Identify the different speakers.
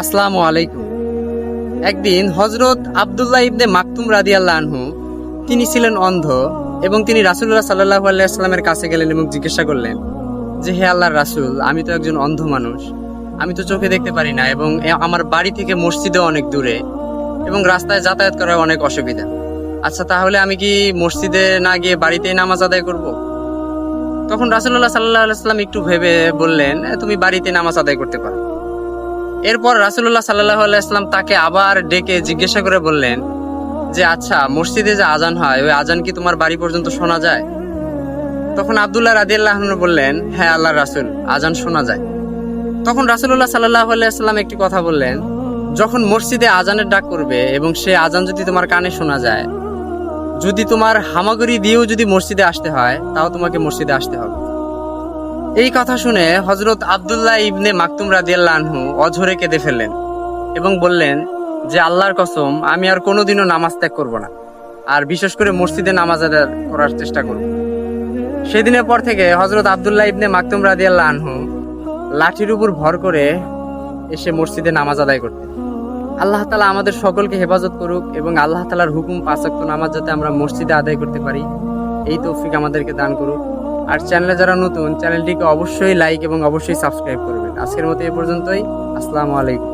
Speaker 1: আসসালামু আলাইকুম। একদিন হযরত আব্দুল্লাহ ইবনে মাকতুম রাদিয়াল্লাহু আনহু তিনি ছিলেন অন্ধ এবং তিনি রাসূলুল্লাহ সাল্লাল্লাহু আলাইহি ওয়াসাল্লামের কাছে গেলেন এবং জিজ্ঞাসা করলেন যে, হে আল্লাহর রাসূল, আমি তো একজন অন্ধ মানুষ, আমি তো চোখে দেখতে পারি না এবং আমার বাড়ি থেকে মসজিদও অনেক দূরে এবং রাস্তায় যাতায়াত করার অনেক অসুবিধা। আচ্ছা, তাহলে আমি কি মসজিদে না গিয়ে বাড়িতেই নামাজ আদায় করব? তখন রাসূলুল্লাহ সাল্লাল্লাহু আলাইহি ওয়াসাল্লাম একটু ভেবে বললেন, তুমি বাড়িতে নামাজ আদায় করতে পারো। এরপর রাসূলুল্লাহ সাল্লাল্লাহু আলাইহি ওয়াসাল্লাম তাকে আবার ডেকে জিজ্ঞাসা করে বললেন যে, আচ্ছা, মসজিদে যে আজান হয় ওই আজান কি তোমার বাড়ি পর্যন্ত শোনা যায়? তখন আব্দুল্লাহ রাদিয়াল্লাহু আনহু বললেন, হ্যাঁ আল্লাহর রাসূল, আজান শোনা যায়। তখন রাসূলুল্লাহ সাল্লাল্লাহু আলাইহি ওয়াসাল্লাম একটি কথা বললেন, যখন মসজিদে আজানের ডাক করবে এবং সে আজান যদি তোমার কানে শোনা যায়, যদি তোমার হামাগুড়ি দিয়েও যদি মসজিদে আসতে হয় তাও তোমাকে মসজিদে আসতে হবে। এই কথা শুনে হযরত আব্দুল্লাহ ইবনে মাকতুম রাদিয়াল্লাহু আনহু অঝরে কেঁদে ফেললেন এবং বললেন যে, আল্লাহর কসম, আমি আর কোনোদিনও নামাজ ত্যাগ করব না, আর বিশেষ করে মসজিদে নামাজ আদায় করার চেষ্টা করব। সেদিনের পর থেকে হযরত আব্দুল্লাহ ইবনে মাকতুম রাদিয়াল্লাহু আনহু লাঠির উপর ভর করে এসে মসজিদে নামাজ আদায় করতেন। আল্লাহ তাআলা আমাদের সকলকে হেফাজত করুক এবং আল্লাহ তাআলার হুকুম 5 ওয়াক্ত নামাজ যাতে আমরা মসজিদে আদায় করতে পারি, এই তৌফিক আমাদেরকে দান করুক। আর চ্যানেলে যারা নতুন, চ্যানেলটিকে অবশ্যই লাইক এবং অবশ্যই সাবস্ক্রাইব করবেন। আজকের মতো এ পর্যন্তই। আসসালামু আলাইকুম।